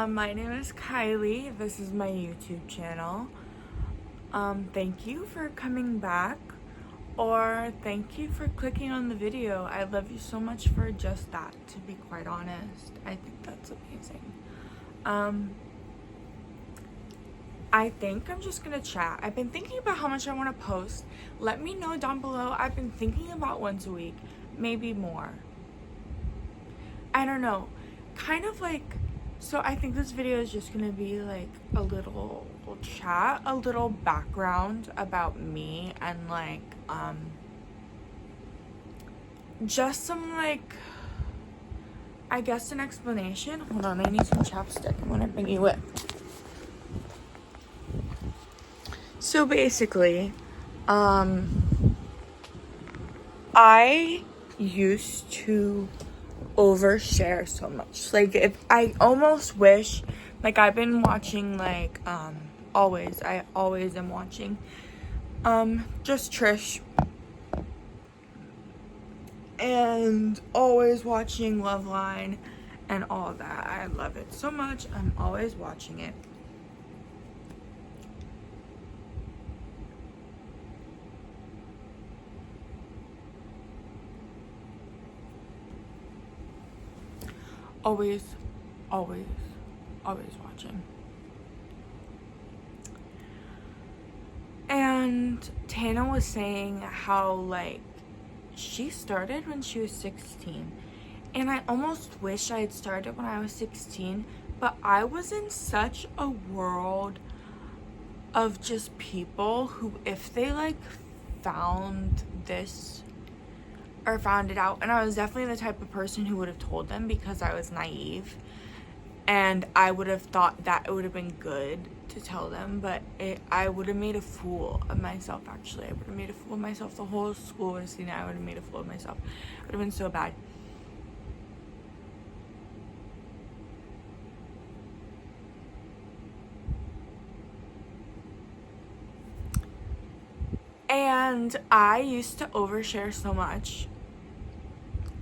My name is Kylie. This is my YouTube channel. Thank you for coming back, or thank you for clicking on the video. I love you so much for just that, to be quite honest. I think that's amazing. I think I'm just gonna chat. I've been thinking about how much I want to post. Let me know down below. I've been thinking about once a week, maybe more. I don't know. Kind of like, so I think this video is just gonna be like a little chat, a little background about me, and like just some like, I guess, an explanation. Hold on, I need some chapstick. I'm gonna bring you it. So basically, I used to overshare so much. Like, if I almost wish, like, I've been watching like I always am watching just Trish, and always watching Love Line and all that. I love it so much. I'm always watching it. Always watching. And Tana was saying how like she started when she was 16, and I almost wish I had started when I was 16, but I was in such a world of just people who, if they like found this or found it out, and I was definitely the type of person who would have told them because I was naive, and I would have thought that it would have been good to tell them, but I would have made a fool of myself. Actually, I would have made a fool of myself. The whole school would have seen it. I would have made a fool of myself. It would have been so bad. And I used to overshare so much.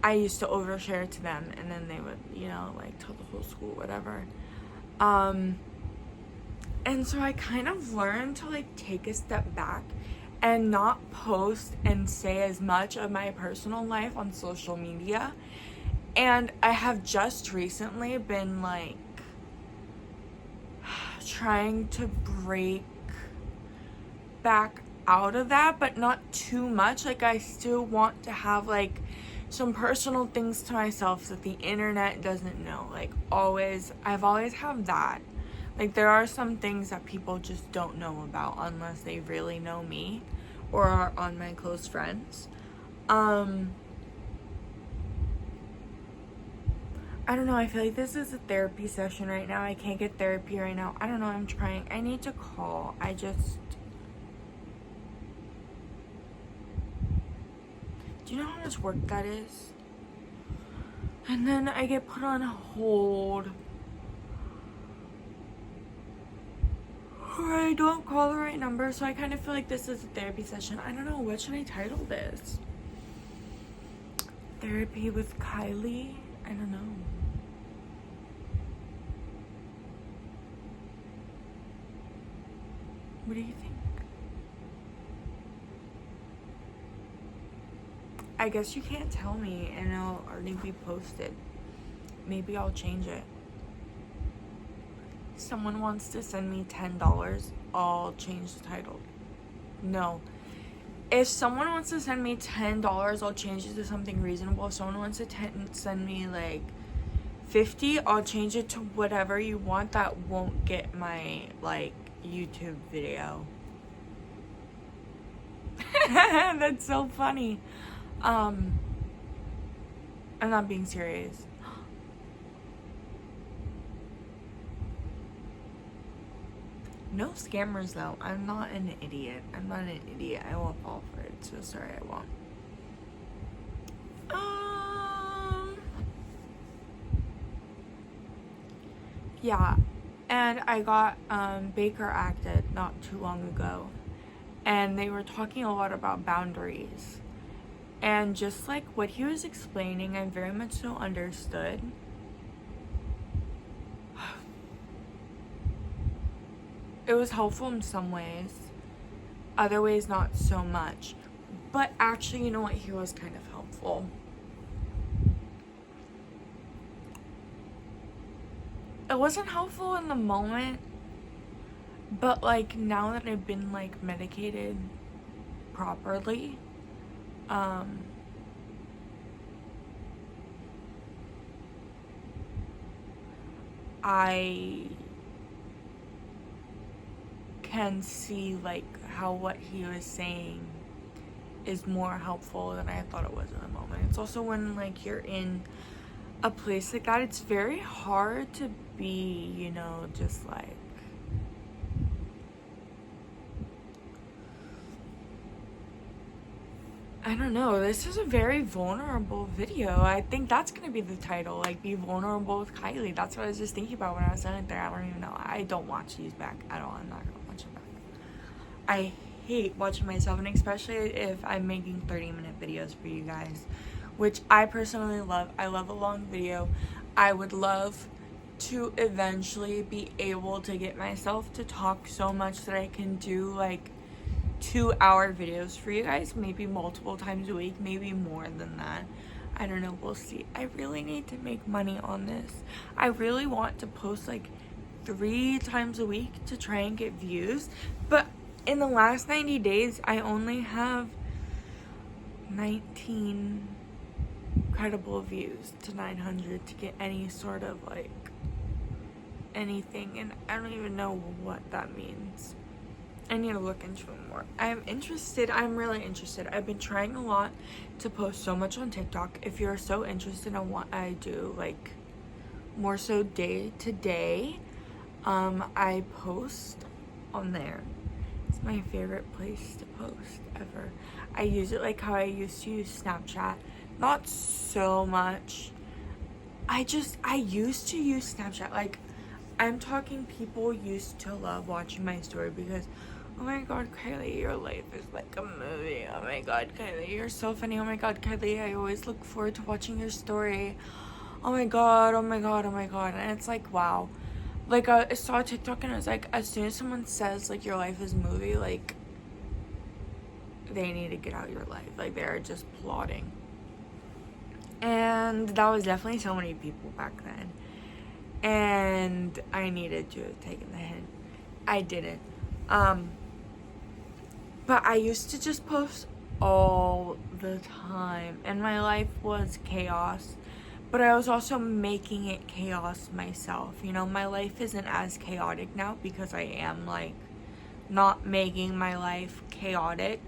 I used to overshare to them, and then they would, you know, like tell the whole school, whatever. And so I kind of learned to like take a step back and not post and say as much of my personal life on social media. And I have just recently been like trying to break back out of that, but not too much. Like, I still want to have like some personal things to myself that the internet doesn't know. Like, I've always have that. Like, there are some things that people just don't know about unless they really know me or are on my close friends. I don't know, I feel like this is a therapy session right now. I can't get therapy right now. I don't know, I'm trying. I need to call. Do you know how much work that is? And then I get put on hold. Or I don't call the right number, so I kind of feel like this is a therapy session. I don't know, what should I title this? Therapy with Kylie? I don't know. What do you think? I guess you can't tell me, and it'll already be posted. Maybe I'll change it. Someone wants to send me $10, I'll change the title. No. If someone wants to send me $10, I'll change it to something reasonable. If someone wants to send me like $50, I'll change it to whatever you want that won't get my like YouTube video. That's so funny. I'm not being serious. No scammers though. I'm not an idiot. I won't fall for it. So sorry, I won't. Yeah. And I got Baker acted not too long ago. And they were talking a lot about boundaries. And just like what he was explaining, I very much so understood. It was helpful in some ways, other ways not so much. But actually, you know what, he was kind of helpful. It wasn't helpful in the moment, but like now that I've been like medicated properly, I can see like how what he was saying is more helpful than I thought it was in the moment. It's also when like you're in a place like that, it's very hard to be, you know, just like I don't know, this is a very vulnerable video. I think that's gonna be the title, like, be vulnerable with Kylie. That's what I was just thinking about when I was sitting there. I don't even know. I don't watch these back at all. I'm not gonna watch them back. I hate watching myself, and especially if I'm making 30-minute videos for you guys, which I personally love. I love a long video. I would love to eventually be able to get myself to talk so much that I can do like 2-hour videos for you guys, maybe multiple times a week, maybe more than that. I don't know, we'll see. I really need to make money on this. I really want to post like 3 times a week to try and get views, but in the last 90 days I only have 19 credible views to 900 to get any sort of like anything, and I don't even know what that means. I need to look into it more. I'm interested. I'm really interested. I've been trying a lot to post so much on TikTok. If you're so interested in what I do, like more so day to day, I post on there. It's my favorite place to post ever. I use it like how I used to use Snapchat. Not so much. I used to use Snapchat. Like, I'm talking people used to love watching my story because, oh my god, Kylie, your life is like a movie. Oh my god, Kylie, you're so funny. Oh my god, Kylie, I always look forward to watching your story. Oh my god, oh my god, oh my god. And it's like, wow. Like, I saw a TikTok and it was like, as soon as someone says, like, your life is a movie, like, they need to get out of your life. Like, they're just plotting. And that was definitely so many people back then. And I needed to have taken the hint. I didn't. But I used to just post all the time, and my life was chaos, but I was also making it chaos myself. You know, my life isn't as chaotic now because I am like not making my life chaotic.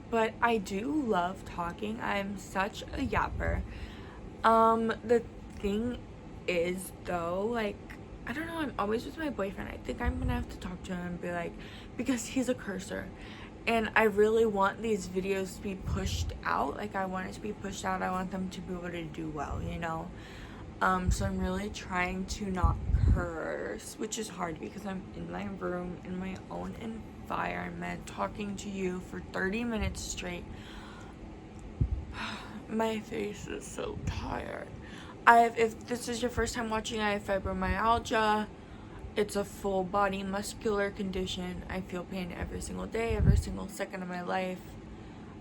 But I do love talking. I'm such a yapper. The thing is though, like, I don't know, I'm always with my boyfriend. I think I'm gonna have to talk to him and be like, because he's a cursor, and I really want these videos to be pushed out. Like, I want it to be pushed out. I want them to be able to do well, you know. So I'm really trying to not curse, which is hard because I'm in my room in my own environment talking to you for 30 minutes straight. My face is so tired. If this is your first time watching, I have fibromyalgia. It's a full body muscular condition. I feel pain every single day, every single second of my life,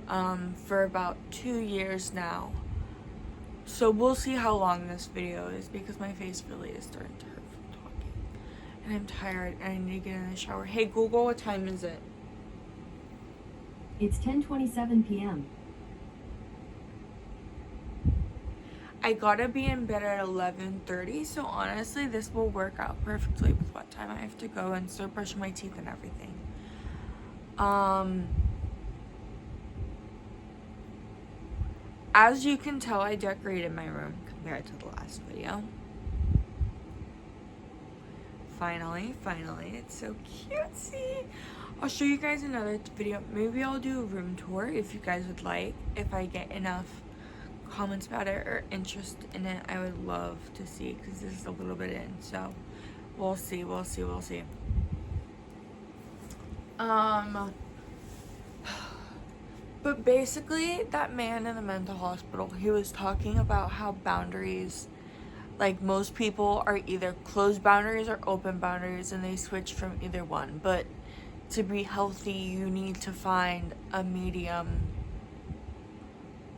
for about 2 years now. So we'll see how long this video is because my face really is starting to hurt from talking. And I'm tired and I need to get in the shower. Hey Google, what time is it? It's 10:27 p.m. I gotta be in bed at 11:30, so honestly this will work out perfectly with what time I have to go and start brushing my teeth and everything. As you can tell, I decorated my room compared to the last video. Finally, it's so cutesy. I'll show you guys another video. Maybe I'll do a room tour if you guys would like. If I get enough comments about it or interest in it, I would love to see, because this is a little bit in, so we'll see. But basically, that man in the mental hospital, he was talking about how boundaries Like, most people are either closed boundaries or open boundaries, and they switch from either one. But to be healthy, you need to find a medium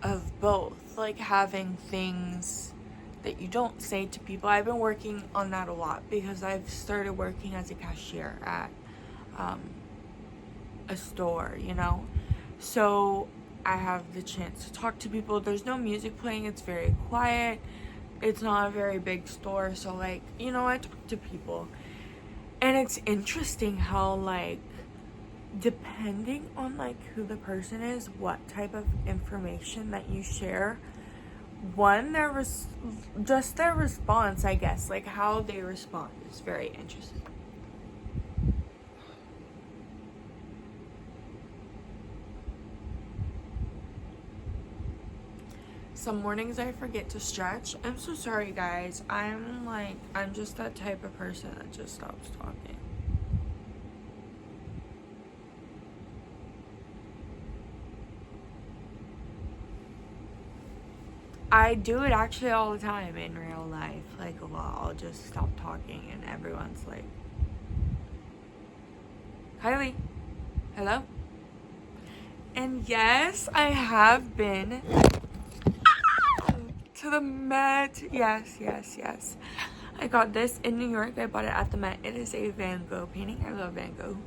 of both. Like, having things that you don't say to people. I've been working on that a lot because I've started working as a cashier at a store, you know? So I have the chance to talk to people. There's no music playing, it's very quiet. It's not a very big store, so, like, you know, I talk to people. And it's interesting how, like, depending on, like, who the person is, what type of information that you share, just their response, I guess, like, how they respond is very interesting. Some mornings I forget to stretch. I'm so sorry, guys. I'm just that type of person that just stops talking. I do it actually all the time in real life. Like, I'll just stop talking and everyone's like, Kylie, hello? And yes, I have been to the Met. Yes. I got this in New York. I bought it at the Met. It is a Van Gogh painting. I love Van Gogh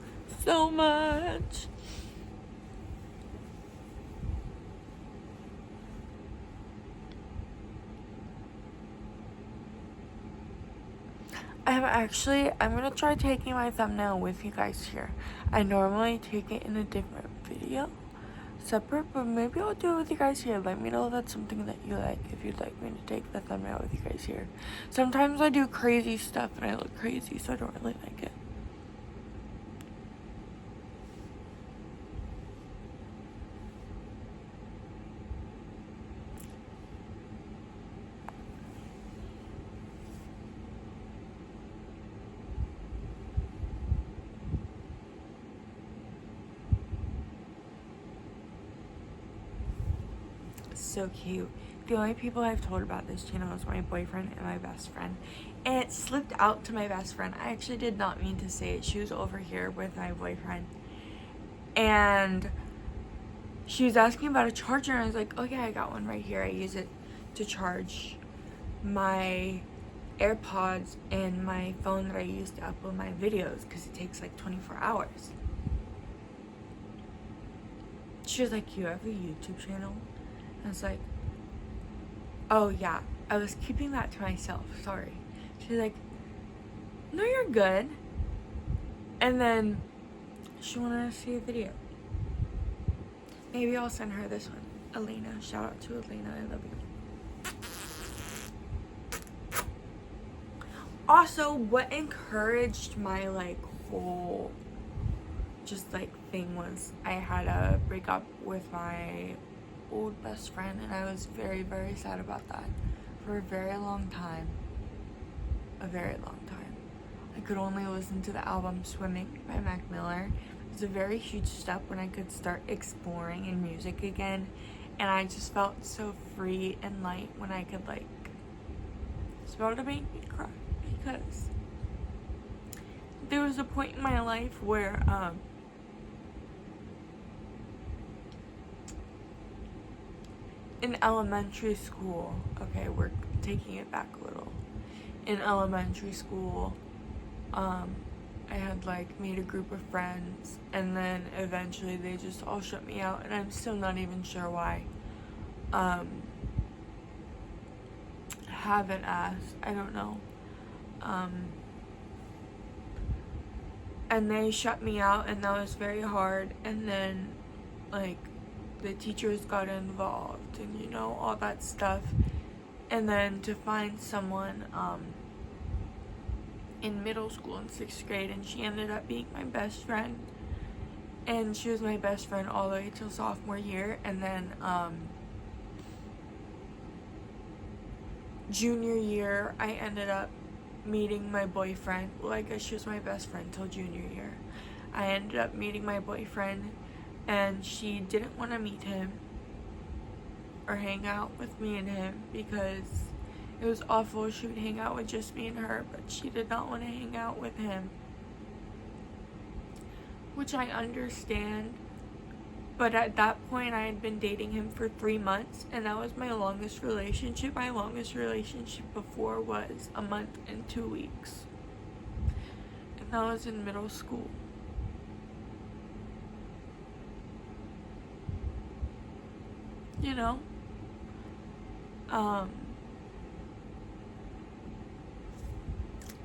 so much. I'm gonna try taking my thumbnail with you guys here. I normally take it in a different video, separate, but maybe I'll do it with you guys here. Let me know if that's something that you like, if you'd like me to take the thumbnail with you guys here. Sometimes I do crazy stuff and I look crazy, so I don't really like it. So cute. The only people I've told about this channel is my boyfriend and my best friend, and it slipped out to my best friend. I actually did not mean to say it. She was over here with my boyfriend, and she was asking about a charger, and I was like, oh yeah, I got one right here. I use it to charge my AirPods and my phone that I use to upload my videos because it takes like 24 hours. She was like, you have a YouTube channel? I was like, oh yeah, I was keeping that to myself, sorry. She's like, no, you're good. And then she wanted to see a video. Maybe I'll send her this one. Elena, shout out to Elena, I love you. Also, what encouraged my like whole just like thing was I had a breakup with my old best friend, and I was very, very sad about that for a very long time. I could only listen to the album Swimming by Mac Miller. It was a very huge step when I could start exploring in music again, and I just felt so free and light when I could like, it's about to make me cry because there was a point in my life where in elementary school, okay, we're taking it back a little. In elementary school, I had like made a group of friends, and then eventually they just all shut me out, and I'm still not even sure why. Haven't asked, I don't know. And they shut me out, and that was very hard. And then like the teachers got involved and, you know, all that stuff. And then to find someone in middle school in 6th grade, and she ended up being my best friend, and she was my best friend all the way till sophomore year. And then junior year I ended up meeting my boyfriend. Well, I guess she was my best friend till junior year. I ended up meeting my boyfriend, and she didn't want to meet him or hang out with me and him because It was awful. She would hang out with just me and her, but she did not want to hang out with him, which I understand. But at that point, I had been dating him for 3 months, and that was my longest relationship. My longest relationship before was a month and 2 weeks, and that was in middle school. You know?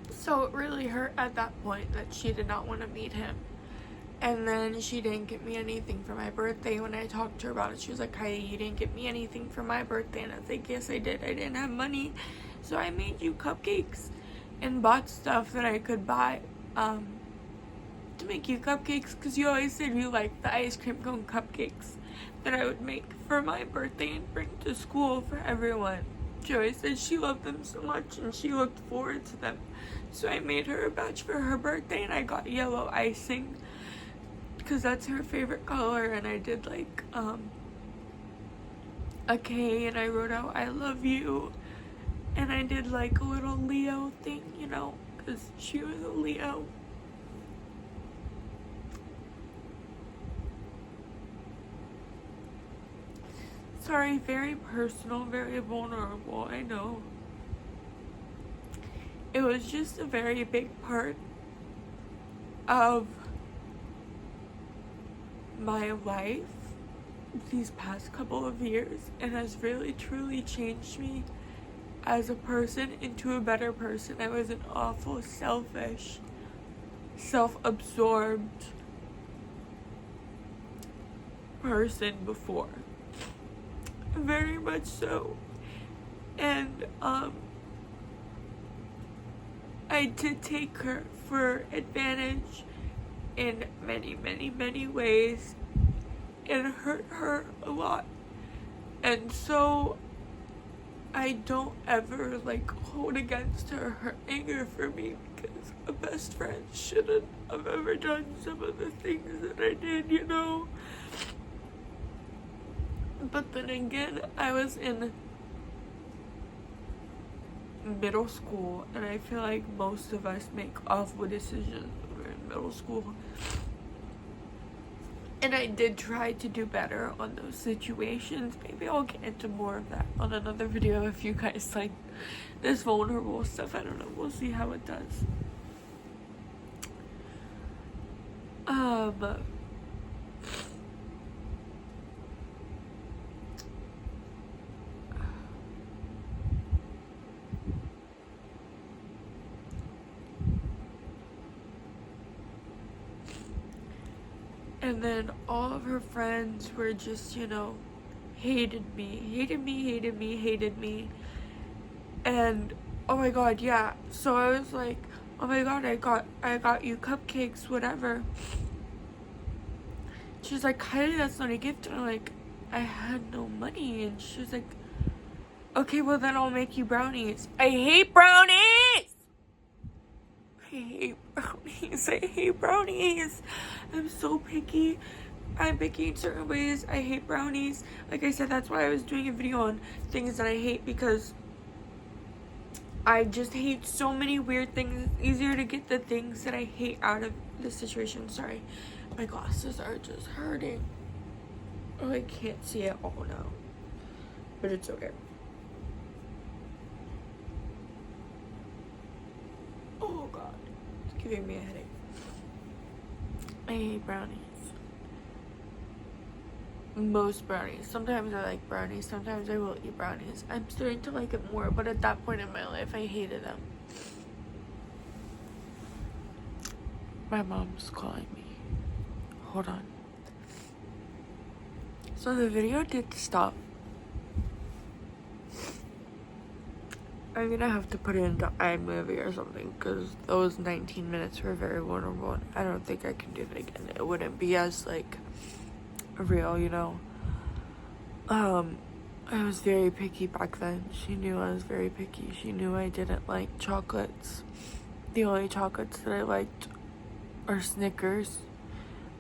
So it really hurt at that point that she did not want to meet him. And then she didn't get me anything for my birthday. When I talked to her about it, she was like, Heidi, you didn't get me anything for my birthday. And I was like, yes, I did. I didn't have money. So I made you cupcakes and bought stuff that I could buy to make you cupcakes, because you always said you liked the ice cream cone cupcakes that I would make for my birthday and bring to school for everyone. She always said she loved them so much and she looked forward to them. So I made her a batch for her birthday, and I got yellow icing because that's her favorite color, and I did like a K, and I wrote out I love you, and I did like a little Leo thing, you know, because she was a Leo. Sorry, very personal, very vulnerable, I know. It was just a very big part of my life these past couple of years, and has really truly changed me as a person into a better person. I was an awful, selfish, self-absorbed person before. Very much so. And I did take her for advantage in many, many, many ways, and hurt her a lot. And so I don't ever like hold against her anger for me, because a best friend shouldn't have ever done some of the things that I did, you know. But then again, I was in middle school, and I feel like most of us make awful decisions when we're in middle school. And I did try to do better on those situations. Maybe I'll get into more of that on another video if you guys like this vulnerable stuff. I don't know. We'll see how it does. And then all of her friends were just, you know, hated me. And oh my god, yeah. So I was like, oh my god, I got you cupcakes, whatever. She's like, Kylie, that's not a gift. And I'm like, I had no money. And she was like, okay, well then I'll make you brownies. I hate brownies! I hate brownies. I'm so picky. I'm picky in certain ways. I hate brownies. Like I said, that's why I was doing a video on things that I hate, because I just hate so many weird things. It's easier to get the things that I hate out of the situation. Sorry, my glasses are just hurting. Oh, I can't see it all now, but it's okay. Oh god, it's giving me a headache. I hate brownies. Most brownies. Sometimes I like brownies, sometimes I will eat brownies. I'm starting to like it more, but at that point in my life I hated them. My mom's calling me. Hold on. So the video did stop. I'm gonna have to put it into iMovie or something, because those 19 minutes were very vulnerable. I don't think I can do it again. It wouldn't be as like real, you know. I was very picky back then. She knew I was very picky. She knew I didn't like chocolates. The only chocolates that I liked are Snickers.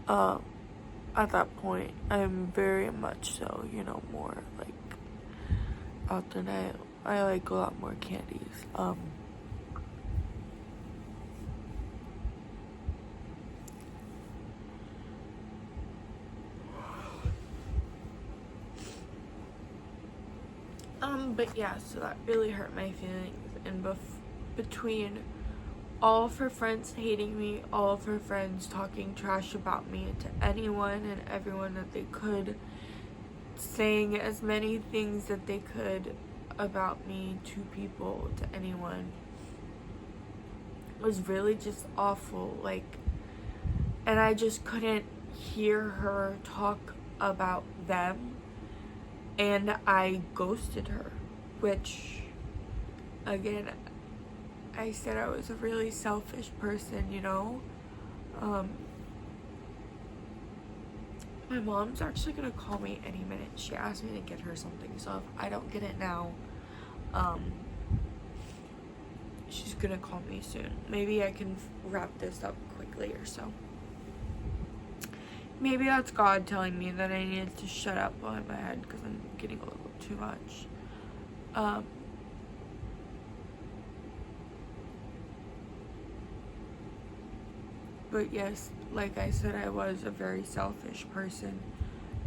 At that point, I'm very much so, you know, more like out the night. I like a lot more candies. But yeah, so that really hurt my feelings. And between all of her friends hating me, all of her friends talking trash about me to anyone and everyone that they could, saying as many things that they could about me to people, to anyone, was really just awful. Like, and I just couldn't hear her talk about them, and I ghosted her, which, again, I said I was a really selfish person, you know. My mom's actually gonna call me any minute. She asked me to get her something, so if I don't get it now, she's gonna call me soon. Maybe I can wrap this up quickly or so. Maybe that's God telling me that I needed to shut up while in my head because I'm getting a little too much. But yes, like I said, I was a very selfish person.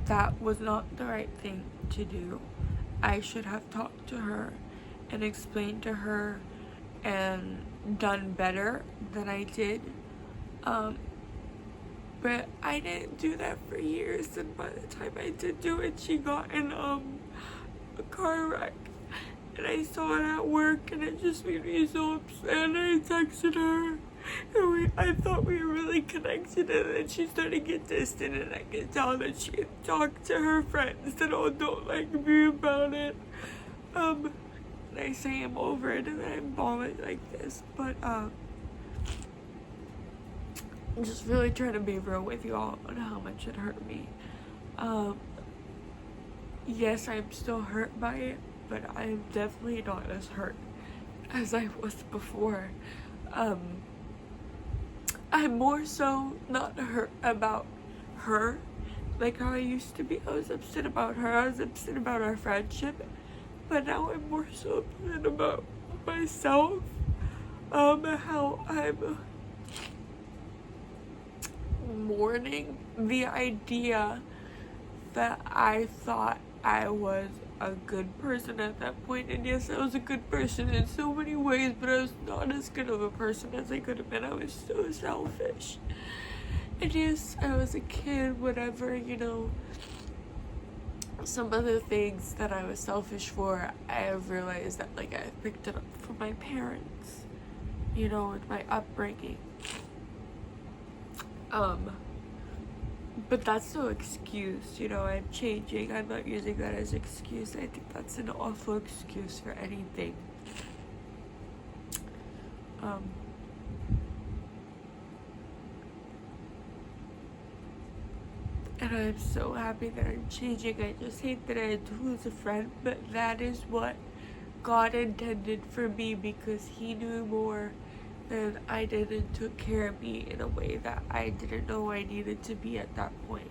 That was not the right thing to do. I should have talked to her and explained to her and done better than I did. But I didn't do that for years, and by the time I did do it, she got in a car wreck. And I saw it at work, and it just made me so upset. And I texted her, and I thought we were really connected, and then she started to get distant, and I could tell that she had talked to her friends that all don't like me about it. And I say I'm over it, and I'm bawling like this, but I'm just really trying to be real with you all on how much it hurt me. Yes, I'm still hurt by it, but I'm definitely not as hurt as I was before. I'm more so not hurt about her like how I used to be. I was upset about her, I was upset about our friendship, but now I'm more so upset about myself. How I'm mourning the idea that I thought I was a good person at that point. And yes, I was a good person in so many ways, but I was not as good of a person as I could have been. I was so selfish. And yes, I was a kid, whatever, you know. Some of the things that I was selfish for, I have realized that, like, I picked it up from my parents, you know, and my upbringing. But that's no excuse, you know. I'm changing. I'm not using that as an excuse. I think that's an awful excuse for anything. And I'm so happy that I'm changing. I just hate that I had to lose a friend, but that is what God intended for me, because He knew more than I did and took care of me in a way that I didn't know I needed to be at that point.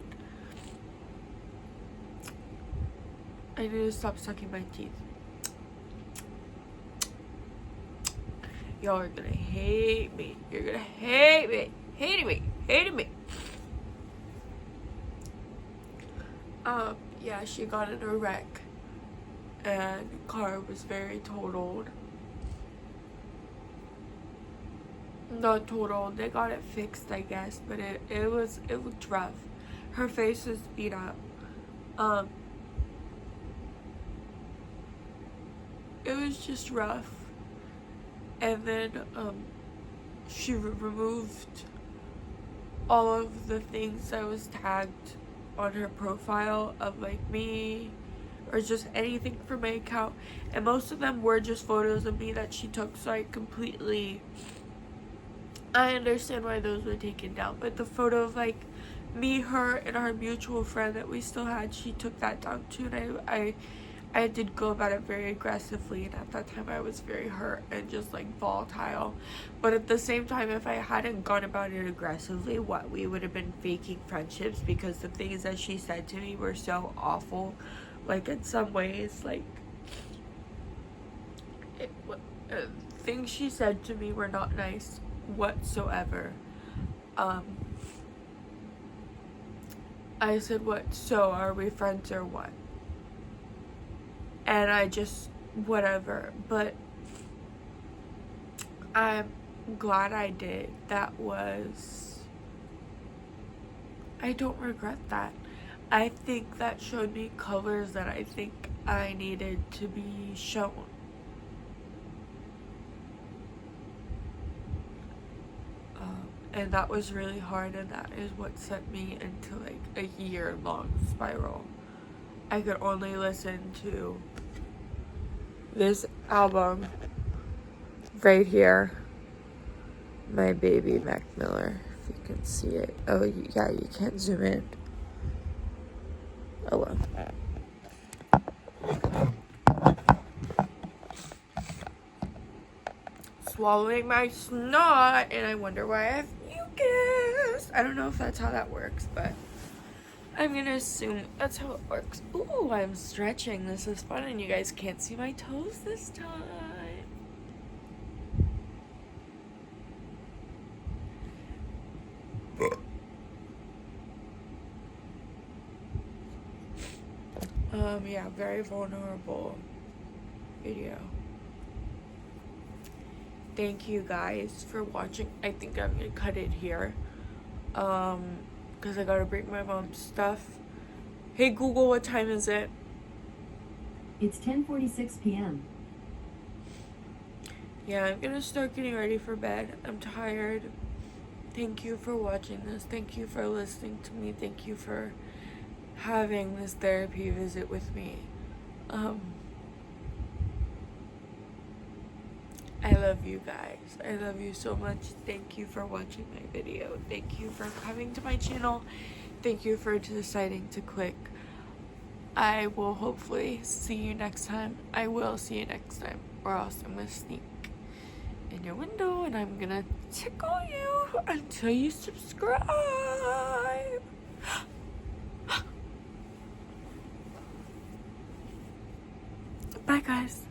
I need to stop sucking my teeth. Y'all are gonna hate me. You're gonna hate me. Hating me. Hating me. Yeah, she got in a wreck and the car was very totaled. Not totaled, they got it fixed, I guess, but it looked rough. Her face was beat up. It was just rough. And then she removed all of the things that was tagged on her profile of, like, me or just anything from my account, and most of them were just photos of me that she took, so I understand why those were taken down. But the photo of, like, me, her, and our mutual friend that we still had, she took that down too, and I did go about it very aggressively, and at that time I was very hurt and just, like, volatile. But at the same time, if I hadn't gone about it aggressively, we would have been faking friendships, because the things that she said to me were so awful. Like, in some ways, like, things she said to me were not nice whatsoever. I said, what, so are we friends or what? And I just, whatever. But I'm glad I did. I don't regret that. I think that showed me colors that I think I needed to be shown. And that was really hard, and that is what sent me into like a year-long spiral. I could only listen to this album right here, My Baby Mac Miller, if you can see it. Oh yeah, you can't zoom in. Oh well. Swallowing my snot, and I wonder why I have mucus. I don't know if that's how that works, but I'm gonna assume that's how it works. Ooh, I'm stretching. This is fun, and you guys can't see my toes this time. Yeah, very vulnerable video. Thank you guys for watching. I think I'm gonna cut it here. Because I gotta bring my mom's stuff. Hey Google, what time is it? It's 10:46 p.m. Yeah, I'm gonna start getting ready for bed. I'm tired. Thank you for watching this. Thank you for listening to me. Thank you for having this therapy visit with me. I love you guys. I love you so much. Thank you for watching my video. Thank you for coming to my channel. Thank you for deciding to click. I will hopefully see you next time. I will see you next time, or else I'm gonna sneak in your window and I'm gonna tickle you until you subscribe. Bye guys.